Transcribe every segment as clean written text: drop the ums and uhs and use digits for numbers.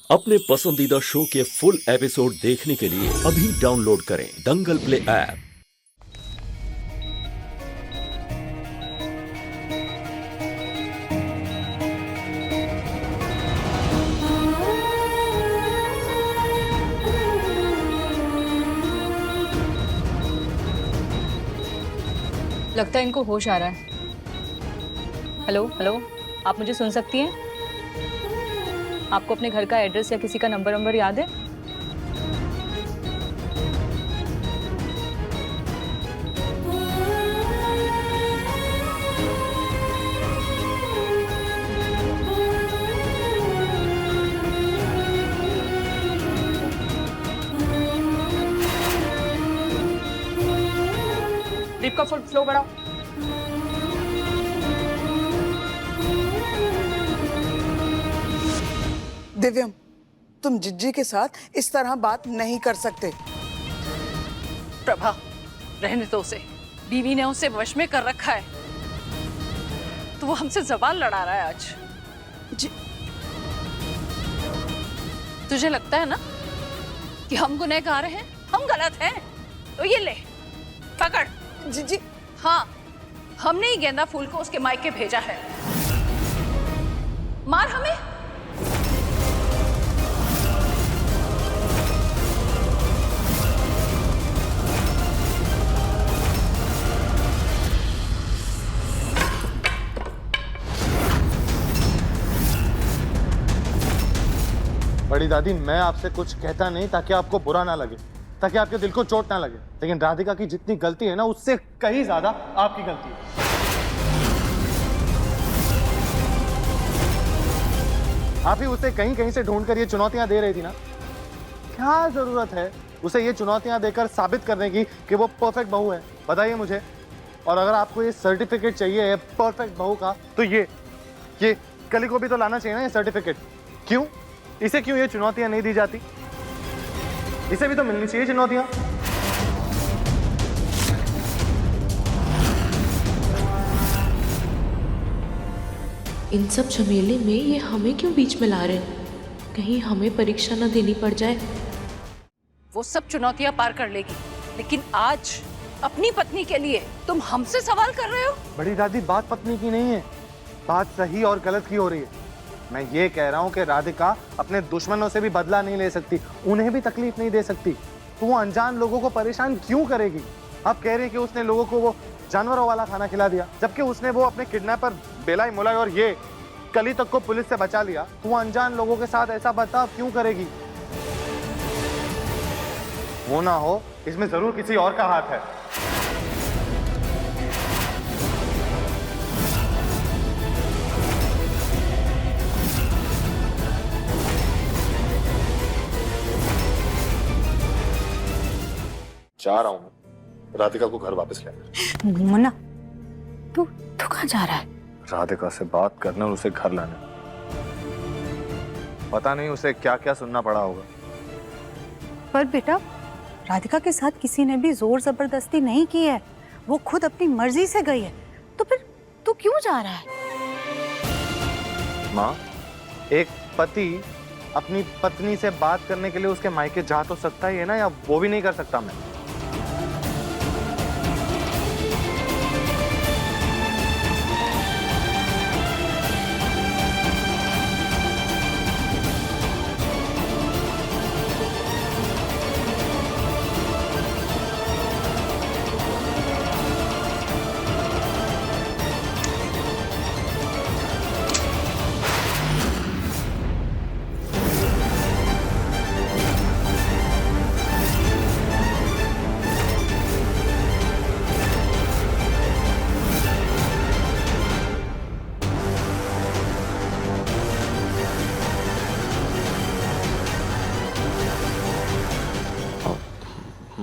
अपने पसंदीदा शो के फुल एपिसोड देखने के लिए अभी डाउनलोड करें दंगल प्ले ऐप। लगता है इनको होश आ रहा है। हेलो हेलो, आप मुझे सुन सकती हैं? आपको अपने घर का एड्रेस या किसी का नंबर याद है? ड्रिप का फुल फ्लो बढ़ाओ। दिव्यम, तुम जिज्जी के साथ इस तरह बात नहीं कर सकते। प्रभा, रहने दो उसे। बीवी ने उसे वश में कर रखा है, तो वो हमसे जबान लड़ा रहा है आज। तुझे लगता है ना कि हम गुनहगार हैं, हम गलत हैं? तो ये ले, पकड़। जिज्जी, हाँ, हमने ही गेंदा फूल को उसके मायके भेजा है। मार हमें। बड़ी दादी, मैं आपसे कुछ कहता नहीं ताकि आपको बुरा ना लगे, ताकि आपके दिल को चोट ना लगे, लेकिन राधिका की जितनी गलती है ना, उससे कहीं ज्यादा आपकी गलती है। आप ही उसे कहीं कहीं से ढूंढ कर ये चुनौतियां दे रही थी ना। क्या जरूरत है उसे ये चुनौतियां देकर साबित करने की कि वो परफेक्ट बहू है? बताइए मुझे। और अगर आपको ये सर्टिफिकेट चाहिए परफेक्ट बहू का, तो ये कली को भी तो लाना चाहिए ना ये सर्टिफिकेट। क्यों? इसे क्यों ये चुनौतियां नहीं दी जाती? इसे भी तो मिलनी चाहिए चुनौतियां। इन सब झमेले में ये हमें क्यों बीच में ला रहे हैं? कहीं हमें परीक्षा न देनी पड़ जाए। वो सब चुनौतियां पार कर लेगी, लेकिन आज अपनी पत्नी के लिए तुम हमसे सवाल कर रहे हो? बड़ी दादी, बात पत्नी की नहीं है, बात सही और गलत की हो रही है। मैं ये कह रहा हूँ कि राधिका अपने दुश्मनों से भी बदला नहीं ले सकती, उन्हें भी तकलीफ नहीं दे सकती, तो वो अनजान लोगों को परेशान क्यों करेगी? आप कह रहे हैं कि उसने लोगों को वो जानवरों वाला खाना खिला दिया, जबकि उसने वो अपने किडनैपर बेलाई मुलाई और ये कली तक को पुलिस से बचा लिया, तो वो अनजान लोगों के साथ ऐसा बर्ताव क्यों करेगी? वो ना हो, इसमें जरूर किसी और का हाथ है। जा रहा हूं, राधिका को घर वापस ले। मुन्ना, तू कहाँ जा रहा है? राधिका से बात करने और उसे घर लाने। पता नहीं उसे क्या क्या सुनना पड़ा होगा। पर बेटा, राधिका के साथ किसी ने भी जोर जबरदस्ती नहीं की है, वो खुद अपनी मर्जी से गई है, तो फिर तू क्यों जा रहा है? माँ, एक पति अपनी पत्नी से बात करने के लिए उसके मायके जा तो सकता ही है ना, या वो भी नहीं कर सकता मैं?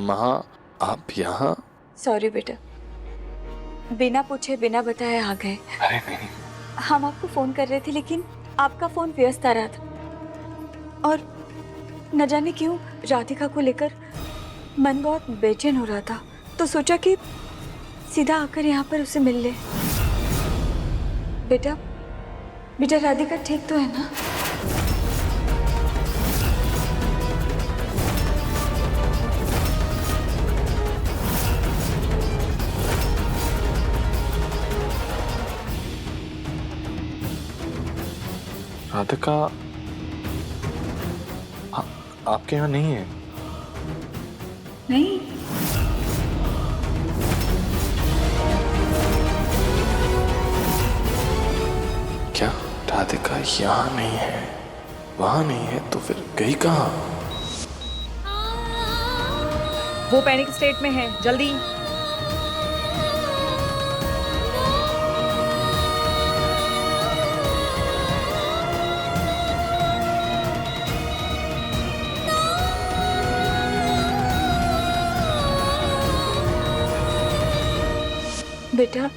माँ, आप यहाँ? सॉरी बेटा, बिना पूछे बिना बताए आ गए। अरे नहीं, हम आपको फोन कर रहे थे, लेकिन आपका फोन व्यस्त आ रहा था और न जाने क्यों राधिका को लेकर मन बहुत बेचैन हो रहा था, तो सोचा कि सीधा आकर यहाँ पर उसे मिल ले। बेटा, बेटा राधिका ठीक तो है ना? राधिका आपके यहाँ नहीं है? नहीं, क्या राधिका यहाँ नहीं है, वहाँ नहीं है, तो फिर गई कहाँ? वो पैनिक स्टेट में है, जल्दी। बेटा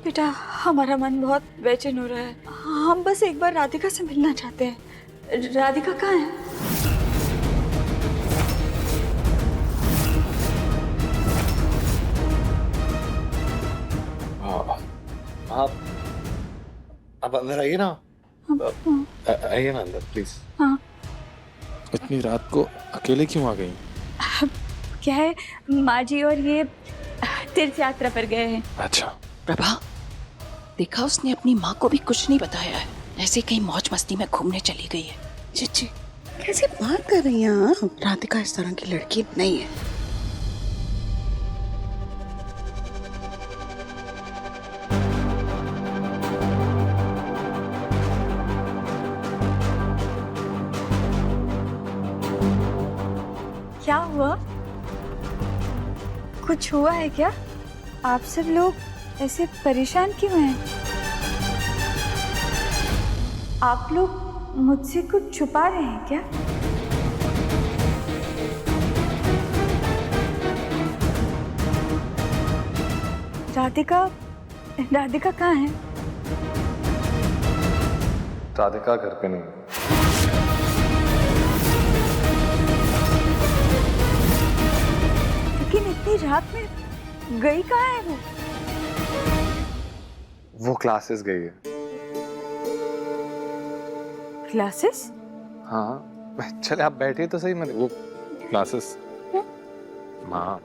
बेटा, हमारा मन बहुत बेचैन हो रहा है। हम बस एक बार राधिका से मिलना चाहते हैं। राधिका कहाँ है? आप अंदर आइए ना, आइए ना अंदर प्लीज। हाँ। इतनी रात को अकेले क्यों आ गई? क्या है, माँ जी और ये तीर्थ यात्रा पर गए हैं। अच्छा। प्रभा, देखा उसने अपनी माँ को भी कुछ नहीं बताया है, ऐसे कहीं मौज मस्ती में घूमने चली गई है। चिच्ची कैसे बात कर रही हैं आप? राधिका इस तरह की लड़की नहीं है। क्या हुआ? कुछ हुआ है क्या? आप सब लोग ऐसे परेशान क्यों हैं? आप लोग मुझसे कुछ छुपा रहे हैं क्या? राधिका राधिका कहाँ है? राधिका घर पे नहीं। लेकिन इतनी रात में गई कहाँ है वो? वो क्लासेस गई है। क्लासेस? हाँ, चले आप बैठिए तो सही। मैं वो क्लासेस। हाँ,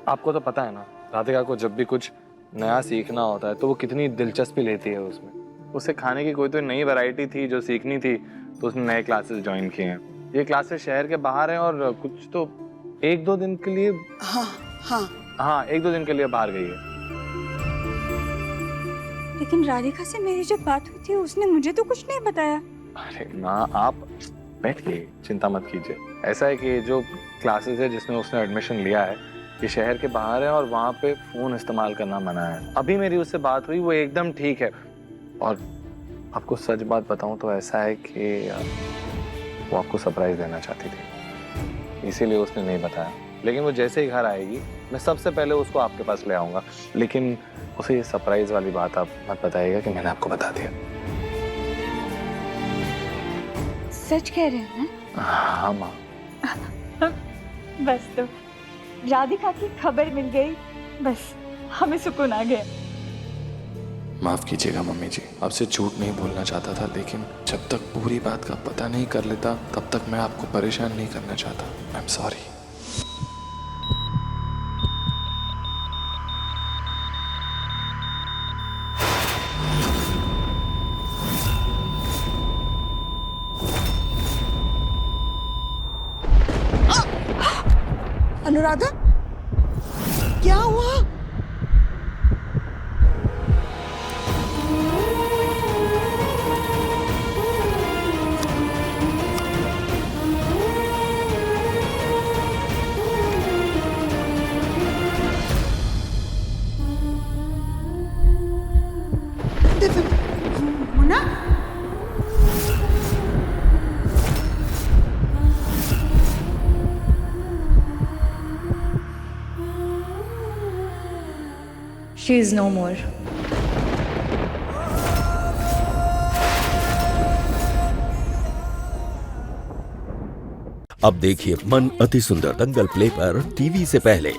आपको तो पता है ना, राधिका को जब भी कुछ नया सीखना होता है तो वो कितनी दिलचस्पी लेती है उसमें। उसे खाने की कोई तो नई वैरायटी थी जो सीखनी थी, तो उसने नए क्लासेस ज्वाइन किए हैं। ये क्लासेस शहर के बाहर हैं और कुछ तो 1-2 दिन के लिए। हाँ, 1-2 दिन के लिए बाहर गई है। लेकिन राधिका से मेरी जब बात हुई थी उसने मुझे तो कुछ नहीं बताया। अरे माँ, आप बैठिए, चिंता मत कीजिए। ऐसा है कि जो क्लासेस है जिसमें उसने एडमिशन लिया है ये शहर के बाहर है और वहाँ पे फोन इस्तेमाल करना मना है। अभी मेरी उससे बात हुई, वो एकदम ठीक है। और आपको सच बात बताऊं तो ऐसा है कि वो आपको सरप्राइज देना चाहती थी, इसीलिए उसने नहीं बताया। लेकिन वो जैसे ही घर आएगी मैं सबसे पहले उसको आपके पास ले आऊंगा। लेकिन उसे ये सरप्राइज वाली बात आप मत बताइएगा कि मैंने आपको बता दिया। सच कह रहे हैं? हाँ माँ। बस तो राधिका की खबर मिल गई, बस हमें सुकून आ गया। माफ कीजिएगा मम्मी जी, आपसे झूठ नहीं बोलना चाहता था, लेकिन जब तक पूरी बात का पता नहीं कर लेता तब तक मैं आपको परेशान नहीं करना चाहता। I am sorry. अनुराधा, क्या हुआ? Munna, She is no more. अब देखिए मन अति सुंदर दंगल प्ले पर टीवी से पहले।